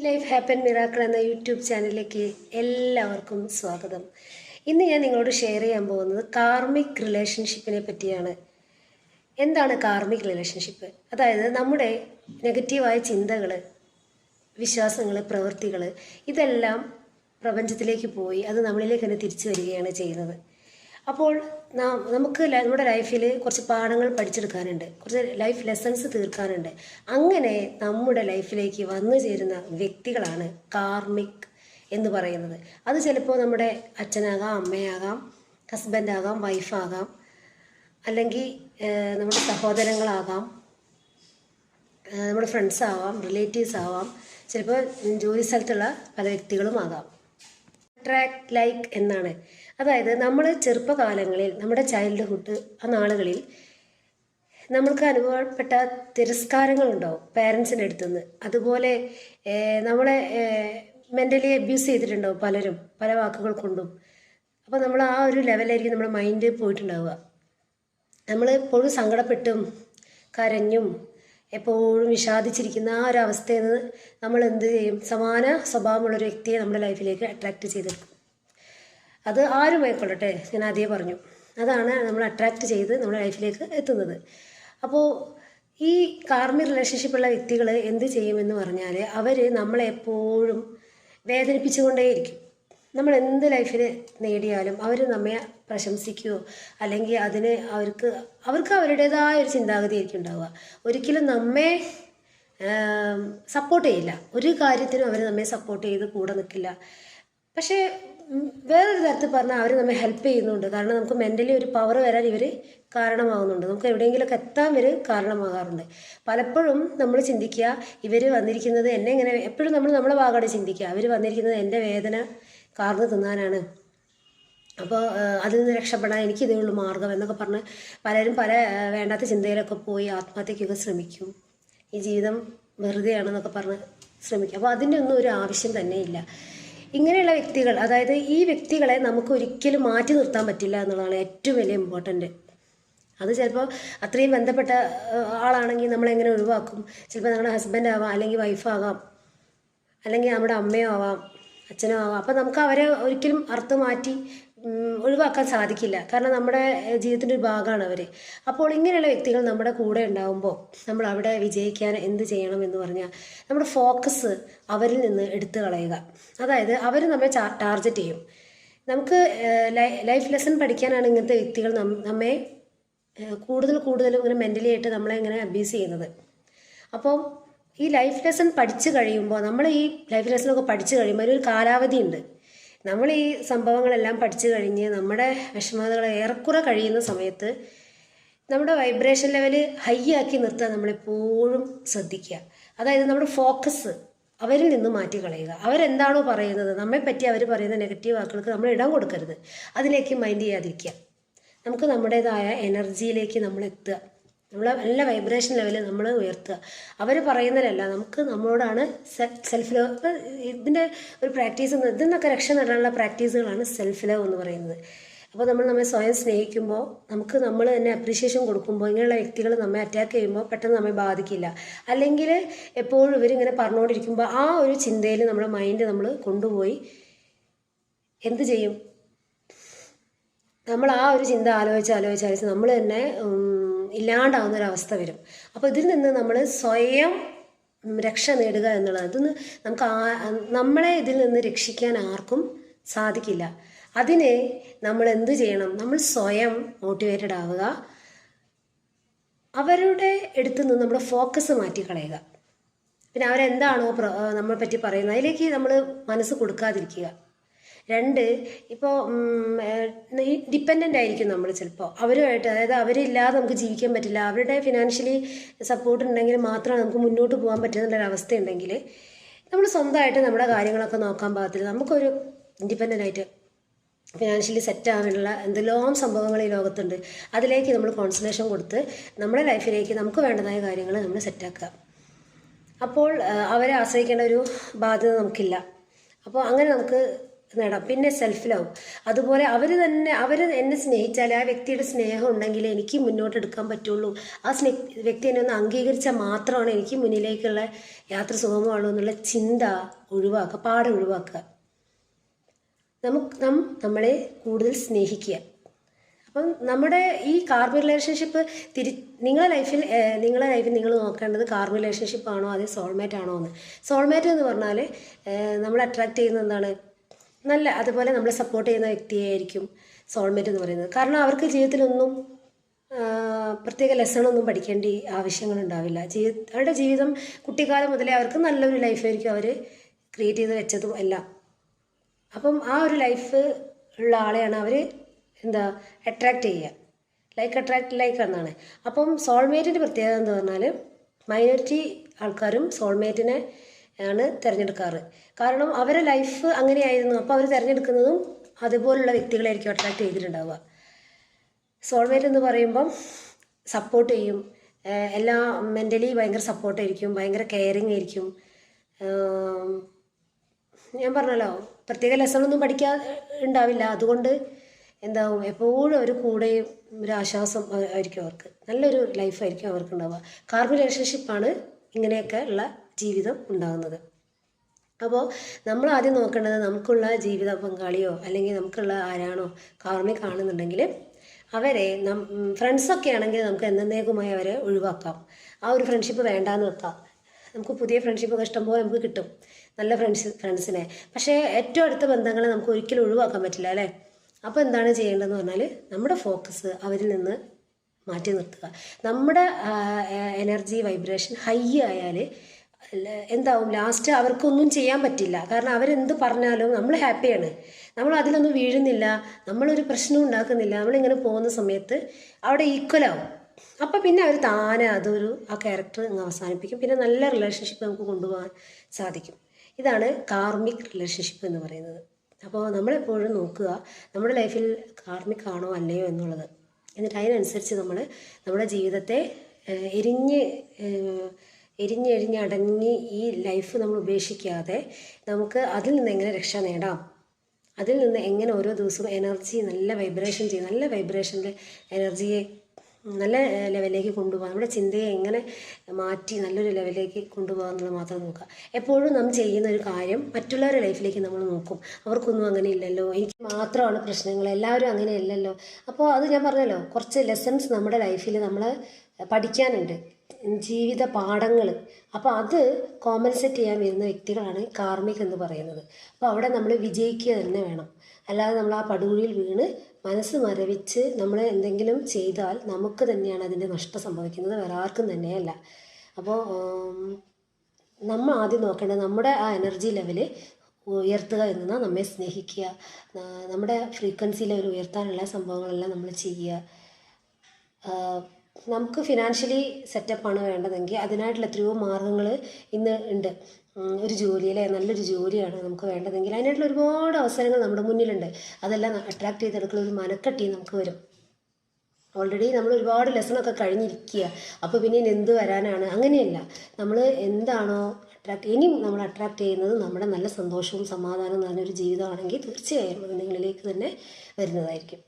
Life happen miracle എന്ന YouTube ചാനലിലേക്ക് എല്ലാവർക്കും സ്വാഗതം. ഇന്ന് ഞാൻ നിങ്ങളോട് ഷെയർ ചെയ്യാൻ പോകുന്നത് കാർമിക് റിലേഷൻഷിപ്പിനെ പറ്റിയാണ്. എന്താണ് കാർമിക് റിലേഷൻഷിപ്പ്? അതായത് നമ്മുടെ നെഗറ്റീവായ ചിന്തകൾ, വിശ്വാസങ്ങൾ, പ്രവൃത്തികൾ ഇതെല്ലാം പ്രപഞ്ചത്തിലേക്ക് പോയി അത് നമ്മളിലേക്ക് തന്നെ തിരിച്ചു വരികയാണ് ചെയ്യുന്നത്. അപ്പോൾ നമുക്ക് നമ്മുടെ ലൈഫിൽ കുറച്ച് പാഠങ്ങൾ പഠിച്ചെടുക്കാനുണ്ട്, കുറച്ച് ലൈഫ് ലെസൺസ് തീർക്കാനുണ്ട്. അങ്ങനെ നമ്മുടെ ലൈഫിലേക്ക് വന്നു ചേരുന്ന വ്യക്തികളാണ് കാർമിക് എന്ന് പറയുന്നത്. അത് ചിലപ്പോൾ നമ്മുടെ അച്ഛനാകാം, അമ്മയാകാം, ഹസ്ബൻഡാകാം, വൈഫാകാം, അല്ലെങ്കിൽ നമ്മുടെ സഹോദരങ്ങളാകാം, നമ്മുടെ ഫ്രണ്ട്സ് ആവാം, റിലേറ്റീവ്സ് ആവാം, ചിലപ്പോൾ ജോലി സ്ഥലത്തുള്ള പല വ്യക്തികളും ആകാം. അട്രാക്ട് ലൈക്ക് എന്നാണ്. അതായത് നമ്മൾ ചെറുപ്പകാലങ്ങളിൽ, നമ്മുടെ ചൈൽഡ്ഹുഡ് ആ നാളുകളിൽ നമ്മൾക്ക് അനുഭവപ്പെട്ട തിരസ്കാരങ്ങളുണ്ടാവും പേരൻസിൻ്റെ അടുത്തുനിന്ന്. അതുപോലെ നമ്മളെ മെൻ്റലി അബ്യൂസ് ചെയ്തിട്ടുണ്ടാവും പലരും പല വാക്കുകൾ കൊണ്ടും. അപ്പോൾ നമ്മൾ ആ ഒരു ലെവലായിരിക്കും നമ്മുടെ മൈൻഡ് പോയിട്ടുണ്ടാവുക. നമ്മൾ എപ്പോഴും സങ്കടപ്പെട്ടും കരഞ്ഞും എപ്പോഴും വിഷാദിച്ചിരിക്കുന്ന ആ ഒരു അവസ്ഥയിൽ നിന്ന് നമ്മൾ എന്ത് ചെയ്യും? സമാന സ്വഭാവമുള്ളൊരു വ്യക്തിയെ നമ്മുടെ ലൈഫിലേക്ക് അട്രാക്റ്റ് ചെയ്തെടുക്കും. അത് ആരുമായിക്കൊള്ളട്ടെ, ഞാൻ ആദ്യമേ പറഞ്ഞു, അതാണ് നമ്മൾ അട്രാക്റ്റ് ചെയ്ത് നമ്മുടെ ലൈഫിലേക്ക് എത്തുന്നത്. അപ്പോൾ ഈ കാർമിക് റിലേഷൻഷിപ്പുള്ള വ്യക്തികൾ എന്ത് ചെയ്യുമെന്ന് പറഞ്ഞാൽ അവർ നമ്മളെ എപ്പോഴും വേദനിപ്പിച്ചുകൊണ്ടേയിരിക്കും. നമ്മൾ എന്ത് ലൈഫിൽ നേടിയാലും അവർ നമ്മെ പ്രശംസിക്കുകയോ അല്ലെങ്കിൽ അതിന് അവർക്ക് അവരുടേതായ ഒരു ചിന്താഗതി ആയിരിക്കും ഉണ്ടാവുക. ഒരിക്കലും നമ്മെ സപ്പോർട്ട് ചെയ്യില്ല, ഒരു കാര്യത്തിനും അവർ നമ്മെ സപ്പോർട്ട് ചെയ്ത് കൂടെ നിൽക്കില്ല. പക്ഷേ വേറൊരു തരത്തിൽ പറഞ്ഞാൽ അവർ നമ്മെ ഹെൽപ്പ് ചെയ്യുന്നുണ്ട്. കാരണം നമുക്ക് മെൻ്റലി ഒരു പവർ വരാൻ ഇവർ കാരണമാകുന്നുണ്ട്, നമുക്ക് എവിടെയെങ്കിലുമൊക്കെ എത്താൻ ഇവർ കാരണമാകാറുണ്ട്. പലപ്പോഴും നമ്മൾ ചിന്തിക്കുക, ഇവർ വന്നിരിക്കുന്നത് എന്നെ ഇങ്ങനെ, എപ്പോഴും നമ്മളെ ഭാഗമാണ് ചിന്തിക്കുക, അവർ വന്നിരിക്കുന്നത് എൻ്റെ വേദന കാർന്ന് തിന്നാനാണ്, അപ്പോൾ അതിൽ നിന്ന് രക്ഷപ്പെടാൻ എനിക്ക് ഇതേ ഉള്ളൂ മാർഗം എന്നൊക്കെ പറഞ്ഞ് പലരും പല വേണ്ടാത്ത ചിന്തയിലൊക്കെ പോയി ആത്മഹത്യക്കൊക്കെ ശ്രമിക്കും. ഈ ജീവിതം വെറുതെയാണെന്നൊക്കെ പറഞ്ഞ് ശ്രമിക്കും. അപ്പോൾ അതിൻ്റെ ഒന്നും ഒരു ആവശ്യം തന്നെയില്ല. ഇങ്ങനെയുള്ള വ്യക്തികൾ, അതായത് ഈ വ്യക്തികളെ നമുക്ക് ഒരിക്കലും മാറ്റി നിർത്താൻ പറ്റില്ല എന്നുള്ളതാണ് ഏറ്റവും വലിയ ഇമ്പോർട്ടൻ്റ്. അത് ചിലപ്പോൾ അത്രയും ബന്ധപ്പെട്ട ആളാണെങ്കിൽ നമ്മളെങ്ങനെ ഒഴിവാക്കും? ചിലപ്പോൾ നമ്മുടെ ഹസ്ബൻഡ് ആവാം, അല്ലെങ്കിൽ വൈഫാകാം, അല്ലെങ്കിൽ നമ്മുടെ അമ്മയോ ആവാം, അച്ഛനോ ആവാം. അപ്പോൾ നമുക്ക് അവരെ ഒരിക്കലും അർത്ഥം മാറ്റി ഒഴിവാക്കാൻ സാധിക്കില്ല. കാരണം നമ്മുടെ ജീവിതത്തിൻ്റെ ഒരു ഭാഗമാണ് അവർ. അപ്പോൾ ഇങ്ങനെയുള്ള വ്യക്തികൾ നമ്മുടെ കൂടെ ഉണ്ടാകുമ്പോൾ നമ്മൾ അവിടെ വിജയിക്കാൻ എന്ത് ചെയ്യണം എന്ന് പറഞ്ഞാൽ നമ്മുടെ ഫോക്കസ് അവരിൽ നിന്ന് എടുത്തു കളയുക. അതായത് അവർ നമ്മെ ടാർഗറ്റ് ചെയ്യും. നമുക്ക് ലൈഫ് ലെസൺ പഠിക്കാനാണ് ഇങ്ങനത്തെ വ്യക്തികൾ നമ്മെ കൂടുതലും ഇങ്ങനെ മെൻ്റലി ആയിട്ട് നമ്മളെ ഇങ്ങനെ അബ്യൂസ് ചെയ്യുന്നത്. അപ്പോൾ ഈ ലൈഫ് ലെസൺ പഠിച്ചു കഴിയുമ്പോൾ, നമ്മൾ ഈ ലൈഫ് ലെസണൊക്കെ പഠിച്ചു കഴിയുമ്പോൾ അതിനൊരു കാലാവധി ഉണ്ട്. നമ്മൾ ഈ സംഭവങ്ങളെല്ലാം പഠിച്ചു കഴിഞ്ഞ് നമ്മുടെ വിഷമതകൾ ഏറെക്കുറെ കഴിയുന്ന സമയത്ത് നമ്മുടെ വൈബ്രേഷൻ ലെവൽ ഹൈ ആക്കി നിർത്താൻ നമ്മളെപ്പോഴും ശ്രദ്ധിക്കുക. അതായത് നമ്മുടെ ഫോക്കസ് അവരിൽ നിന്ന് മാറ്റി കളയുക. അവരെന്താണോ പറയുന്നത്, നമ്മെപ്പറ്റി അവർ പറയുന്ന നെഗറ്റീവ് വാക്കുകൾക്ക് നമ്മൾ ഇടം കൊടുക്കരുത്, അതിലേക്ക് മൈൻഡ് ചെയ്യാതിരിക്കുക. നമുക്ക് നമ്മുടേതായ എനർജിയിലേക്ക് നമ്മൾ എത്തുക, നമ്മളെ നല്ല വൈബ്രേഷൻ ലെവലിൽ നമ്മൾ ഉയർത്തുക. അവർ പറയുന്നതിലല്ല, നമുക്ക് നമ്മളോടാണ് സെൽഫ് ലവ്. ഇതിൻ്റെ ഒരു പ്രാക്ടീസ്, ഇതിന്നൊക്കെ രക്ഷ നേടാനുള്ള പ്രാക്ടീസുകളാണ് സെൽഫ് ലവ് എന്ന് പറയുന്നത്. അപ്പോൾ നമ്മെ സ്വയം സ്നേഹിക്കുമ്പോൾ, നമ്മൾ തന്നെ അപ്രീഷിയേഷൻ കൊടുക്കുമ്പോൾ, ഇങ്ങനെയുള്ള വ്യക്തികൾ നമ്മെ അറ്റാക്ക് ചെയ്യുമ്പോൾ പെട്ടെന്ന് നമ്മെ ബാധിക്കില്ല. അല്ലെങ്കിൽ എപ്പോഴും ഇവരിങ്ങനെ പറഞ്ഞുകൊണ്ടിരിക്കുമ്പോൾ ആ ഒരു ചിന്തയിൽ നമ്മുടെ മൈൻഡ് നമ്മൾ കൊണ്ടുപോയി എന്ത് ചെയ്യും? നമ്മൾ ആ ഒരു ചിന്ത ആലോചിച്ച് നമ്മൾ തന്നെ ഇല്ലാണ്ടാവുന്നൊരവസ്ഥ വരും. അപ്പോൾ ഇതിൽ നിന്ന് നമ്മൾ സ്വയം രക്ഷ നേടുക എന്നുള്ളത്, ഇതൊന്ന് നമുക്ക് നമ്മളെ ഇതിൽ നിന്ന് രക്ഷിക്കാൻ ആർക്കും സാധിക്കില്ല. അതിന് നമ്മൾ എന്ത് ചെയ്യണം? നമ്മൾ സ്വയം മോട്ടിവേറ്റഡ് ആവുക, അവരുടെ അടുത്ത് നിന്ന് നമ്മുടെ ഫോക്കസ് മാറ്റിക്കളയുക. പിന്നെ അവരെന്താണോ നമ്മളെ പറ്റി പറയുന്നത് അതിലേക്ക് നമ്മൾ മനസ്സ് കൊടുക്കാതിരിക്കുക. 2, ഇപ്പോൾ ഡിപ്പെൻഡൻ്റ് ആയിരിക്കും നമ്മൾ ചിലപ്പോൾ അവരുമായിട്ട്. അതായത് അവരില്ലാതെ നമുക്ക് ജീവിക്കാൻ പറ്റില്ല, അവരുടെ ഫിനാൻഷ്യലി സപ്പോർട്ട് ഉണ്ടെങ്കിൽ മാത്രമാണ് നമുക്ക് മുന്നോട്ട് പോകാൻ പറ്റുന്നുള്ളൊരവസ്ഥ ഉണ്ടെങ്കിൽ നമ്മൾ സ്വന്തമായിട്ട് നമ്മുടെ കാര്യങ്ങളൊക്കെ നോക്കാൻ പാകത്തില്ല. നമുക്കൊരു ഇൻഡിപെൻഡൻ്റ് ആയിട്ട് ഫിനാൻഷ്യലി സെറ്റ് ആവാനുള്ള എന്തെല്ലാം സംഭവങ്ങൾ ഈ ലോകത്തുണ്ട്. അതിലേക്ക് നമ്മൾ കോൺസെൻട്രേഷൻ കൊടുത്ത് നമ്മുടെ ലൈഫിലേക്ക് നമുക്ക് വേണ്ടതായ കാര്യങ്ങൾ നമ്മൾ സെറ്റാക്കുക. അപ്പോൾ അവരെ ആശ്രയിക്കേണ്ട ഒരു ബാധ്യത നമുക്കില്ല. അപ്പോൾ അങ്ങനെ നമുക്ക് നേടാം. പിന്നെ സെൽഫ് ലവ്, അതുപോലെ അവർ എന്നെ സ്നേഹിച്ചാൽ ആ വ്യക്തിയുടെ സ്നേഹം ഉണ്ടെങ്കിൽ എനിക്ക് മുന്നോട്ട് എടുക്കാൻ പറ്റുള്ളൂ. ആ വ്യക്തി എന്നെ ഒന്ന് അംഗീകരിച്ചാൽ മാത്രമാണ് എനിക്ക് മുന്നിലേക്കുള്ള യാത്ര സുഗമമാണോ എന്നുള്ള ചിന്ത ഒഴിവാക്കുക, പാടെ ഒഴിവാക്കുക. നമ്മളെ കൂടുതൽ സ്നേഹിക്കുക. അപ്പം നമ്മുടെ ഈ കാർമിക് റിലേഷൻഷിപ്പ് നിങ്ങളെ ലൈഫിൽ നിങ്ങൾ നോക്കേണ്ടത് കാർമിക് റിലേഷൻഷിപ്പ് ആണോ അതേ സോൾമേറ്റ് ആണോ എന്ന്. സോൾമേറ്റ് എന്ന് പറഞ്ഞാൽ നമ്മൾ അട്രാക്റ്റ് ചെയ്യുന്നത് എന്താണ്, അതുപോലെ നമ്മളെ സപ്പോർട്ട് ചെയ്യുന്ന വ്യക്തിയായിരിക്കും സോൾമേറ്റ് എന്ന് പറയുന്നത്. കാരണം അവർക്ക് ജീവിതത്തിലൊന്നും പ്രത്യേക ലെസണൊന്നും പഠിക്കേണ്ട ആവശ്യങ്ങളുണ്ടാവില്ല. അവരുടെ ജീവിതം കുട്ടിക്കാലം മുതലേ അവർക്ക് നല്ലൊരു ലൈഫായിരിക്കും അവർ ക്രിയേറ്റ് ചെയ്ത് വെച്ചതും എല്ലാം. അപ്പം ആ ഒരു ലൈഫ് ഉള്ള ആളെയാണ് അവർ അട്രാക്റ്റ് ചെയ്യുക. ലൈക്ക് എന്നാണ്. അപ്പം സോൾമേറ്റിൻ്റെ പ്രത്യേകത എന്ന് പറഞ്ഞാൽ മൈനോറിറ്റി ആൾക്കാരും സോൾമേറ്റിനെ ആണ് തിരഞ്ഞെടുക്കാറ്. കാരണം അവരുടെ ലൈഫ് അങ്ങനെയായിരുന്നു. അപ്പോൾ അവർ തിരഞ്ഞെടുക്കുന്നതും അതുപോലുള്ള വ്യക്തികളായിരിക്കും അട്രാക്റ്റ് ചെയ്തിട്ടുണ്ടാവുക. സോൾമേറ്റ് എന്ന് പറയുമ്പം സപ്പോർട്ട് ചെയ്യും, എല്ലാം മെൻ്റലി ഭയങ്കര സപ്പോർട്ടായിരിക്കും, ഭയങ്കര കെയറിങ് ആയിരിക്കും. ഞാൻ പറഞ്ഞല്ലോ, പ്രത്യേക ലെസണൊന്നും ഉണ്ടാവില്ല. അതുകൊണ്ട് എന്താവും, എപ്പോഴും അവർ കൂടെയും ഒരു ആശ്വാസം ആയിരിക്കും അവർക്ക്. നല്ലൊരു ലൈഫായിരിക്കും അവർക്ക് ഉണ്ടാവുക. കാർമിക് റിലേഷൻഷിപ്പാണ് ഇങ്ങനെയൊക്കെ ഉള്ള ജീവിതം ഉണ്ടാകുന്നത്. അപ്പോൾ നമ്മൾ ആദ്യം നോക്കേണ്ടത് നമുക്കുള്ള ജീവിത പങ്കാളിയോ അല്ലെങ്കിൽ നമുക്കുള്ള ആരാണോ കാർമിക് കാണുന്നുണ്ടെങ്കിൽ അവരെ ഫ്രണ്ട്സൊക്കെ ആണെങ്കിൽ നമുക്ക് എന്നേക്കുമായി അവരെ ഒഴിവാക്കാം. ആ ഒരു ഫ്രണ്ട്ഷിപ്പ് വേണ്ടാന്ന് വെക്കാം. നമുക്ക് പുതിയ ഫ്രണ്ട്ഷിപ്പൊക്കെ ഇഷ്ടംപോലെ നമുക്ക് കിട്ടും, നല്ല ഫ്രണ്ട്സിനെ. പക്ഷേ ഏറ്റവും അടുത്ത ബന്ധങ്ങളെ നമുക്ക് ഒരിക്കലും ഒഴിവാക്കാൻ പറ്റില്ല അല്ലേ. അപ്പോൾ എന്താണ് ചെയ്യേണ്ടതെന്ന് പറഞ്ഞാൽ നമ്മുടെ ഫോക്കസ് അവരിൽ നിന്ന് മാറ്റി നിർത്തുക. നമ്മുടെ എനർജി വൈബ്രേഷൻ ഹൈ ആയാൽ എന്താവും, ലാസ്റ്റ് അവർക്കൊന്നും ചെയ്യാൻ പറ്റില്ല. കാരണം അവരെന്ത് പറഞ്ഞാലും നമ്മൾ ഹാപ്പിയാണ്, നമ്മൾ അതിലൊന്നും വീഴുന്നില്ല, നമ്മളൊരു പ്രശ്നവും ഉണ്ടാക്കുന്നില്ല. നമ്മളിങ്ങനെ പോകുന്ന സമയത്ത് അവിടെ ഈക്വലാവും. അപ്പോൾ പിന്നെ അവർ താനെ ആ ക്യാരക്ടർ അങ്ങ് അവസാനിപ്പിക്കും. പിന്നെ നല്ല റിലേഷൻഷിപ്പ് നമുക്ക് കൊണ്ടുപോകാൻ സാധിക്കും. ഇതാണ് കാർമിക് റിലേഷൻഷിപ്പ് എന്ന് പറയുന്നത്. അപ്പോൾ നമ്മളെപ്പോഴും നോക്കുക നമ്മുടെ ലൈഫിൽ കാർമിക് ആണോ അല്ലയോ എന്നുള്ളത്. എന്നിട്ട് അതിനനുസരിച്ച് നമ്മുടെ ജീവിതത്തെ എരിഞ്ഞടങ്ങി ഈ ലൈഫ് നമ്മൾ ഉപേക്ഷിക്കാതെ നമുക്ക് അതിൽ നിന്ന് എങ്ങനെ രക്ഷ നേടാം, അതിൽ നിന്ന് എങ്ങനെ ഓരോ ദിവസവും എനർജി നല്ല വൈബ്രേഷൻ ചെയ്യും, നല്ല വൈബ്രേഷനിൽ എനർജിയെ നല്ല ലെവലിലേക്ക് കൊണ്ടുപോകാം, നമ്മുടെ ചിന്തയെ എങ്ങനെ മാറ്റി നല്ലൊരു ലെവലിലേക്ക് കൊണ്ടുപോകാം എന്നുള്ളത് മാത്രം നോക്കുക. എപ്പോഴും നാം ചെയ്യുന്ന ഒരു കാര്യം മറ്റുള്ളവരുടെ ലൈഫിലേക്ക് നമ്മൾ നോക്കും. അവർക്കൊന്നും അങ്ങനെ ഇല്ലല്ലോ, എനിക്ക് മാത്രമാണ് പ്രശ്നങ്ങൾ, എല്ലാവരും അങ്ങനെയല്ലല്ലോ. അപ്പോൾ അത് ഞാൻ പറഞ്ഞല്ലോ, കുറച്ച് ലെസൺസ് നമ്മുടെ ലൈഫിൽ നമ്മൾ പഠിക്കാനുണ്ട്, ജീവിത പാഠങ്ങൾ. അപ്പോൾ അത് കോമ്പൻസേറ്റ് ചെയ്യാൻ വരുന്ന വ്യക്തികളാണ് കാർമിക് എന്ന് പറയുന്നത്. അപ്പോൾ അവിടെ നമ്മൾ വിജയിക്കുക തന്നെ വേണം. അല്ലാതെ നമ്മൾ ആ പടുകുഴിയിൽ വീണ് മനസ്സ് മരവിച്ച് നമ്മൾ എന്തെങ്കിലും ചെയ്താൽ നമുക്ക് തന്നെയാണ് അതിൻ്റെ നഷ്ടം സംഭവിക്കുന്നത്, വേറെ ആർക്കും തന്നെയല്ല. അപ്പോൾ നമ്മൾ ആദ്യം നോക്കേണ്ടത് നമ്മുടെ ആ എനർജി ലെവല് ഉയർത്തുക എന്നാൽ നമ്മെ സ്നേഹിക്കുക, നമ്മുടെ ഫ്രീക്വൻസി ലെവൽ ഉയർത്താനുള്ള സംഭവങ്ങളെല്ലാം നമ്മൾ ചെയ്യുക. നമുക്ക് ഫിനാൻഷ്യലി സെറ്റപ്പാണ് വേണ്ടതെങ്കിൽ അതിനായിട്ടുള്ള എത്രയോ മാർഗ്ഗങ്ങൾ ഇന്ന് ഉണ്ട്. ഒരു ജോലിയിലെ നല്ലൊരു ജോലിയാണ് നമുക്ക് വേണ്ടതെങ്കിൽ അതിനായിട്ടുള്ള ഒരുപാട് അവസരങ്ങൾ നമ്മുടെ മുന്നിലുണ്ട്. അതെല്ലാം അട്രാക്റ്റ് ചെയ്തെടുക്കുന്ന ഒരു മനക്കെട്ടി നമുക്ക് വരും. ഓൾറെഡി നമ്മൾ ഒരുപാട് ലെസണൊക്കെ കഴിഞ്ഞിരിക്കുക. അപ്പോൾ പിന്നെ എന്ത് വരാനാണ്? അങ്ങനെയല്ല, നമ്മൾ എന്താണോ ഇനിയും നമ്മൾ അട്രാക്റ്റ് ചെയ്യുന്നത് നമ്മുടെ നല്ല സന്തോഷവും സമാധാനവും നിറഞ്ഞൊരു ജീവിതമാണെങ്കിൽ തീർച്ചയായും അത് നിങ്ങളിലേക്ക് തന്നെ വരുന്നതായിരിക്കും.